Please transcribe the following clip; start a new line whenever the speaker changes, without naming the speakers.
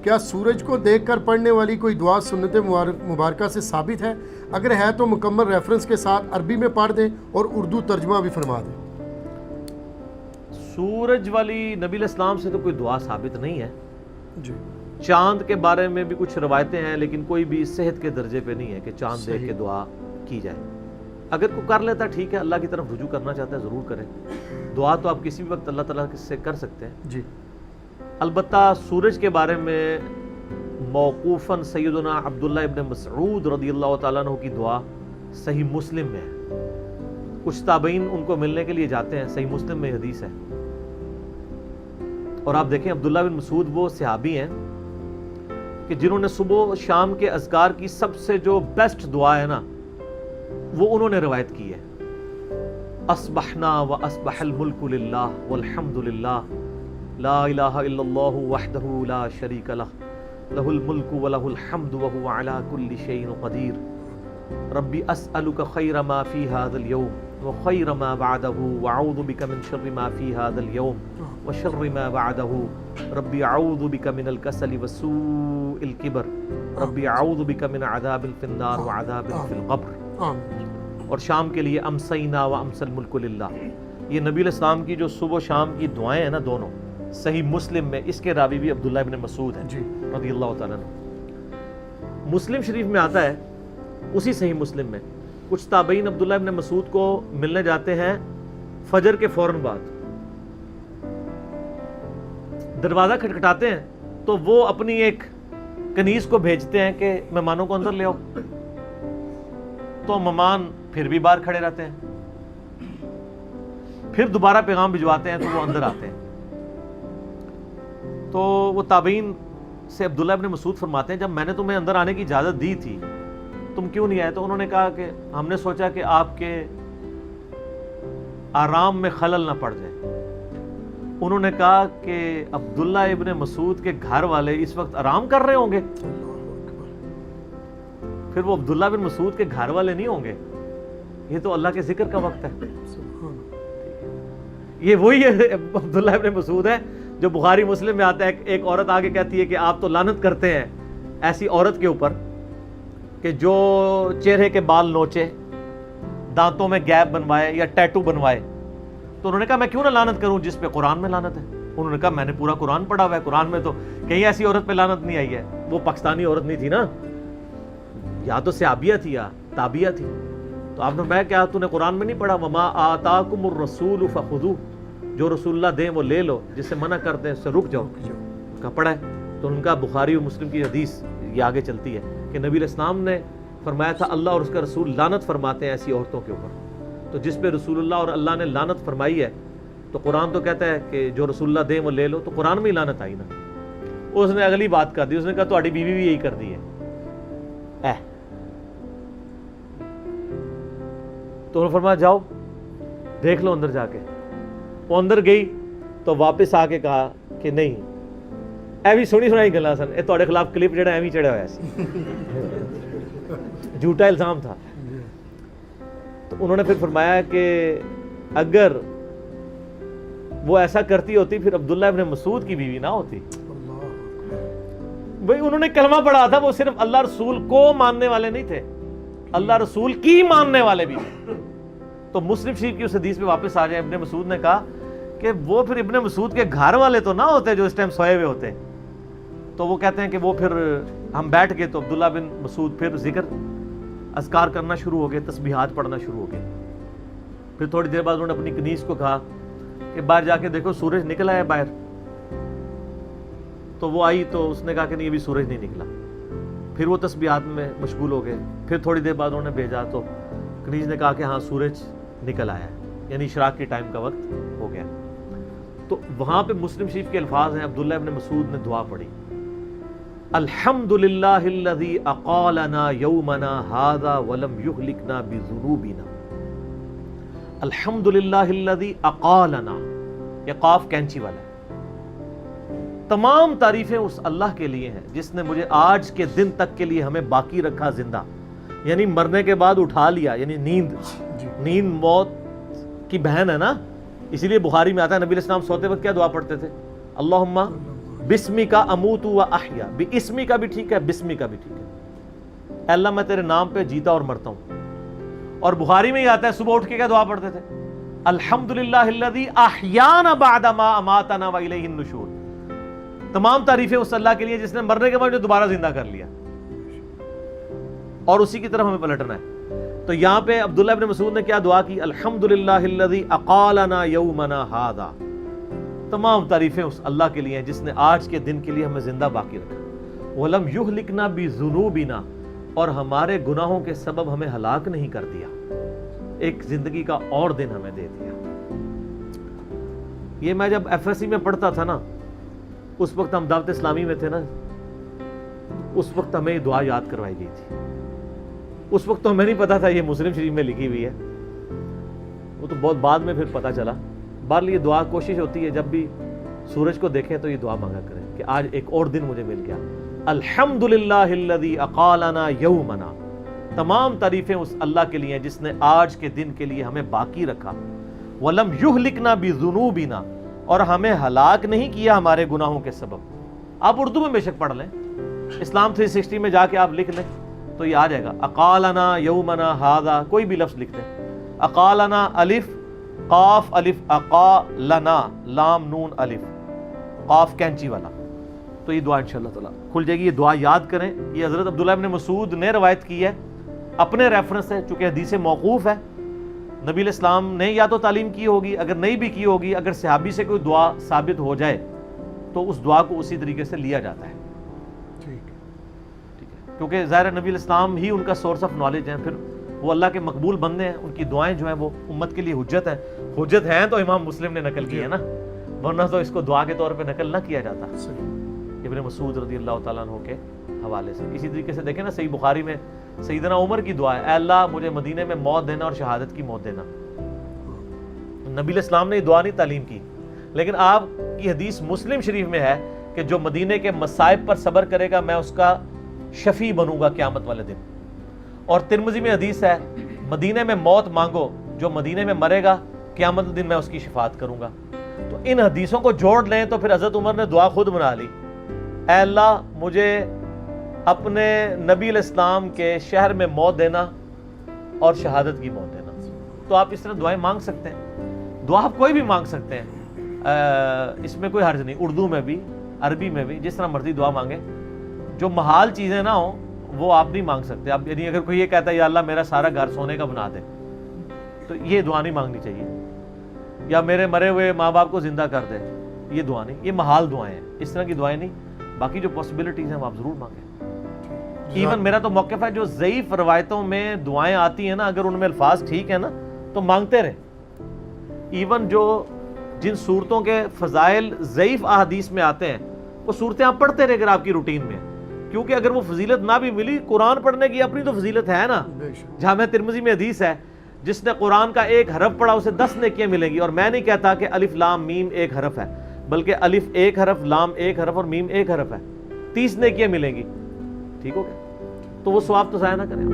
کیا سورج کو دیکھ کر پڑھنے والی کوئی دعا سنت مبارکہ سے ثابت ہے؟ اگر ہے تو مکمل ریفرنس کے ساتھ عربی میں پڑھ دیں اور اردو ترجمہ بھی فرما دیں۔
سورج والی نبی علیہ السلام سے تو کوئی دعا ثابت نہیں ہے
جی۔
چاند کے بارے میں بھی کچھ روایتیں ہیں، لیکن کوئی بھی صحت کے درجے پہ نہیں ہے کہ چاند دیکھ کے دعا کی جائے۔ اگر کوئی کر لیتا ٹھیک ہے، اللہ کی طرف رجوع کرنا چاہتا ہے ضرور کرے۔ دعا تو آپ کسی بھی وقت اللہ تعالیٰ سے کر سکتے ہیں
جی۔
البتہ سورج کے بارے میں موقوفاً سیدنا عبداللہ ابن مسعود رضی اللہ تعالیٰ عنہ کی دعا صحیح مسلم میں ہے۔ کچھ تابعین ان کو ملنے کے لیے جاتے ہیں، صحیح مسلم میں حدیث ہے۔ اور آپ دیکھیں عبداللہ بن مسعود وہ صحابی ہیں کہ جنہوں نے صبح و شام کے اذکار کی سب سے جو بیسٹ دعا ہے نا وہ انہوں نے روایت کی ہے۔ اصبحنا و اصبح الملک للہ والحمد للہ لا الہ الا اللہ وحدہ لا شریک لہ لہ الملک و لہ الحمد وہو علی کل شیء قدیر ربی اسألک خیر ما فی ھذا اليوم و خیر ما بعدہ واعوذ بک من شر ما فی ھذا اليوم و شر ما بعدہ ربی اعوذ بک من الکسل وسوء الکبر ربی اعوذ بک من عذاب فی النار و عذاب فی القبر۔ اور شام کے لیے امسینا و امس الملک للہ۔ یہ نبی علیہ السلام کی جو صبح و شام کی دعائیں ہیں نا دونوں صحیح مسلم میں، اس کے راوی بھی عبداللہ ابن مسعود ہیں رضی اللہ تعالیٰ عنہ۔ مسلم شریف میں آتا ہے، اسی صحیح مسلم میں کچھ تابعین عبداللہ ابن مسعود کو ملنے جاتے ہیں فجر کے فوراً بعد۔ دروازہ کھٹکھٹاتے ہیں تو وہ اپنی ایک کنیز کو بھیجتے ہیں کہ مہمانوں کو اندر لے آؤ، تو مہمان پھر بھی باہر کھڑے رہتے ہیں، پھر دوبارہ پیغام بھجواتے ہیں تو وہ اندر آتے ہیں۔ تو وہ تابعین سے عبداللہ ابن مسعود فرماتے ہیں جب میں نے تمہیں اندر آنے کی اجازت دی تھی تم کیوں نہیں آئے؟ تو انہوں نے کہا کہ ہم نے سوچا کہ آپ کے آرام میں خلل نہ پڑ جائے۔ انہوں نے کہا کہ عبداللہ ابن مسعود کے گھر والے اس وقت آرام کر رہے ہوں گے؟ پھر وہ عبداللہ بن مسعود کے گھر والے نہیں ہوں گے، یہ تو اللہ کے ذکر کا وقت ہے۔ یہ وہی عبداللہ ابن مسعود ہے جو بخاری مسلم میں آتا ہے، ایک عورت آگے کہتی ہے کہ آپ تو لعنت کرتے ہیں ایسی عورت کے اوپر کہ جو چہرے کے بال نوچے، دانتوں میں گیپ بنوائے یا ٹیٹو بنوائے۔ تو انہوں نے کہا میں کیوں نہ لعنت کروں جس پہ قرآن میں لعنت ہے؟ انہوں نے کہا میں نے پورا قرآن پڑھا ہوا ہے، قرآن میں تو کہیں ایسی عورت پہ لعنت نہیں آئی ہے۔ وہ پاکستانی عورت نہیں تھی نا، یا تو صحابیہ تھی یا تابعیہ تھی۔ تو آپ نے میں کیا تو نے قرآن میں نہیں پڑھا وما آتاکم الرسول فخذوہ، جو رسول اللہ دیں وہ لے لو، جس سے منع کرتے ہیں اس سے رک جاؤ، کا پڑھا ہے۔ تو ان کا بخاری و مسلم کی حدیث یہ آگے چلتی ہے کہ نبی علیہ السلام نے فرمایا تھا اللہ اور اس کا رسول لعنت فرماتے ہیں ایسی عورتوں کے اوپر۔ تو جس پہ رسول اللہ اور اللہ نے لعنت فرمائی ہے تو قرآن تو کہتا ہے کہ جو رسول اللہ دیں وہ لے لو، تو قرآن میں ہی لعنت آئی نا۔ اس نے اگلی بات کر دی، اس نے کہا تہاڈی بیوی بھی یہی کر دی ہے۔ تو انہوں نے فرمایا جاؤ دیکھ لو اندر جا کے۔ وہ اندر گئی تو واپس آ کے کہا کہ نہیں اے بھی سنی سنائی گلاں سن، اے تہاڈے خلاف کلپ جڑا ایویں چڑھا ہوا سی، جھوٹا الزام تھا۔ تو انہوں نے پھر فرمایا کہ اگر وہ ایسا کرتی ہوتی پھر عبداللہ ابن مسعود کی بیوی نہ ہوتی۔ بھئی انہوں نے کلمہ پڑھا تھا، وہ صرف اللہ رسول کو ماننے والے نہیں تھے، اللہ رسول کی ماننے والے بھی تھے۔ تو مسلم شریف کی اس حدیث پہ واپس آ جائیں، ابن مسعود نے کہا کہ وہ پھر ابن مسعود کے گھر والے تو نہ ہوتے جو اس ٹائم سوئے ہوئے ہوتے۔ تو وہ کہتے ہیں کہ وہ پھر ہم بیٹھ گئے تو عبداللہ بن مسعود پھر ذکر اذکار کرنا شروع ہو گئے، تسبیحات پڑھنا شروع ہو گئے۔ پھر تھوڑی دیر بعد انہوں نے اپنی کنیز کو کہا کہ باہر جا کے دیکھو سورج نکلا ہے باہر۔ تو وہ آئی تو اس نے کہا کہ نہیں ابھی سورج نہیں نکلا۔ پھر وہ تسبیحات میں مشغول ہو گئے۔ پھر تھوڑی دیر بعد انہوں نے بھیجا تو کنیز نے کہا کہ ہاں سورج نکل آیا ہے، یعنی اشراق کے ٹائم کا وقت ہو گیا۔ تو وہاں پہ مسلم شریف کے الفاظ ہیں، عبداللہ ابن مسعود نے دعا پڑھی، الحمدللہ الذی اقالنا یومنا ھذا ولم یہلکنا بذنوبنا۔ الحمدللہ الذی اقالنا، یہ قاف کینچی والا ہے۔ تمام تعریفیں اس اللہ کے لیے ہیں جس نے مجھے آج کے دن تک کے لیے ہمیں باقی رکھا زندہ، یعنی مرنے کے بعد اٹھا لیا، یعنی نیند موت کی بہن ہے نا، اسی لیے بخاری میں آتا ہے نبی علیہ السلام سوتے وقت کیا دعا پڑھتے تھے؟ اللہم بسمی کا اموت و احیا، بھی اسمی کا بھی ٹھیک ہے، بسمی کا بھی ٹھیک ہے، اے اللہ میں تیرے نام پہ جیتا اور مرتا ہوں۔ اور بخاری میں ہی آتا ہے صبح اٹھ کے کیا دعا پڑھتے تھے؟ الحمدللہ الذی احیانا بعد ما اماتنا والیہ النشور، تمام تعریفیں اس اللہ کے لیے جس نے مرنے کے بعد جو دوبارہ زندہ کر لیا، اور اسی کی طرف ہمیں پلٹنا ہے۔ تو یہاں پہ عبداللہ ابن مسعود نے کیا دعا کی؟ الحمدللہ الذی اقالنا یومنا ھذا، تمام تعریفیں اس اللہ کے لیے ہیں جس نے آج کے دن کے لیے ہمیں زندہ باقی رکھا، وَلَمْ يُهْلِكْنَا بِذُنُوبِنَا، اور ہمارے گناہوں کے سبب ہمیں ہلاک نہیں کر دیا، ایک زندگی کا اور دن ہمیں دے دیا۔ یہ میں جب ایف ایس سی میں پڑھتا تھا نا، اس وقت ہم دعوت اسلامی میں تھے نا، اس وقت ہمیں یہ دعا یاد کروائی گئی تھی۔ اس وقت تو ہمیں نہیں پتا تھا یہ مسلم شریف میں لکھی ہوئی ہے، وہ تو بہت بعد میں پھر پتا چلا۔ بہرحال یہ دعا کوشش ہوتی ہے جب بھی سورج کو دیکھیں تو یہ دعا مانگا کریں کہ آج ایک اور دن مجھے مل گیا۔ الحمدللہ الذی اقالنا یومنا، تمام تعریفیں اس اللہ کے لیے ہیں جس نے آج کے دن کے لیے ہمیں باقی رکھا، وَلَمْ يُهْلِكْنَا بِذُنُوبِنَا، اور ہمیں ہلاک نہیں کیا ہمارے گناہوں کے سبب۔ آپ اردو میں بے شک پڑھ لیں، اسلام 360 میں جا کے آپ لکھ لیں تو یہ آ جائے گا، اقالنا یومنا ھذا، کوئی بھی لفظ لکھ دیں، اقالنا الف قاف الف اقالنا لام نون الف قاف کینچی والا، تو یہ دعا انشاءاللہ تعالیٰ کھل جائے گی۔ یہ دعا یاد کریں، یہ حضرت عبداللہ ابن مسعود نے روایت کی ہے اپنے ریفرنس سے، چونکہ حدیث موقوف ہے، نبی علیہ السلام نے یا تو تعلیم کی ہوگی، اگر نہیں بھی کی ہوگی، اگر صحابی سے کوئی دعا ثابت ہو جائے تو اس دعا کو اسی طریقے سے لیا جاتا ہے، ٹھیک ہے، کیونکہ ظاہر نبی علیہ السلام ہی ان کا سورس آف نالج ہیں، پھر وہ اللہ کے مقبول بندے ہیں، ان کی دعائیں جو ہیں وہ امت کے لیے حجت ہیں، حجت ہیں تو امام مسلم نے نقل کی ہے نا، ورنہ تو اس کو دعا کے طور پہ نقل نہ کیا جاتا ابن مسعود رضی اللہ تعالیٰ عنہ کے حوالے سے۔ اسی طریقے سے دیکھیں نا صحیح بخاری میں سیدنا عمر کی دعا ہے، اے اللہ مجھے مدینے میں موت دینا اور شہادت کی موت دینا۔ نبی علیہ السلام نے یہ دعا نہیں تعلیم کی، لیکن آپ کی حدیث مسلم شریف میں ہے کہ جو مدینے کے مصائب پر صبر کرے گا میں اس کا شفیع بنوں گا قیامت والے دن۔ اور ترمذی میں حدیث ہے، مدینے میں موت مانگو، جو مدینے میں مرے گا قیامت کے دن میں اس کی شفاعت کروں گا۔ تو ان حدیثوں کو جوڑ لیں تو پھر حضرت عمر نے دعا خود بنا لی، اے اللہ مجھے اپنے نبی علیہ السلام کے شہر میں موت دینا اور شہادت کی موت دینا۔ تو آپ اس طرح دعائیں مانگ سکتے ہیں، دعا آپ کوئی بھی مانگ سکتے ہیں، اس میں کوئی حرج نہیں، اردو میں بھی عربی میں بھی جس طرح مرضی دعا مانگیں۔ جو محال چیزیں نہ ہوں وہ آپ نہیں مانگ سکتے۔ آپ یعنی اگر کوئی یہ کہتا ہے یا اللہ میرا سارا گھر سونے کا بنا دے، تو یہ دعا نہیں مانگنی چاہیے، یا میرے مرے ہوئے ماں باپ کو زندہ کر دے، یہ دعا نہیں، یہ محال دعائیں ہیں، اس طرح کی دعائیں نہیں۔ باقی جو پاسبلٹیز ہیں وہ آپ ضرور مانگیں۔ ایون میرا تو موقف ہے، جو ضعیف روایتوں میں دعائیں آتی ہیں نا، اگر ان میں الفاظ ٹھیک ہیں نا تو مانگتے رہیں۔ ایون جو جن صورتوں کے فضائل ضعیف احادیث میں آتے ہیں وہ صورتیں آپ پڑھتے رہے اگر آپ کی روٹین میں، کیونکہ اگر وہ فضیلت نہ بھی ملی، قرآن پڑھنے کی اپنی تو فضیلت ہے نا۔ جامع ترمذی میں حدیث ہے، جس نے قرآن کا ایک حرف پڑھا اسے 10 نیکیاں ملیں گی، اور میں نہیں کہتا کہ الف لام میم ایک حرف ہے، بلکہ الف ایک حرف، لام ایک حرف اور میم ایک حرف ہے، 30 نیکیاں ملیں گی، ٹھیک ہو گیا؟ تو وہ ثواب تو ضائع نہ کریں۔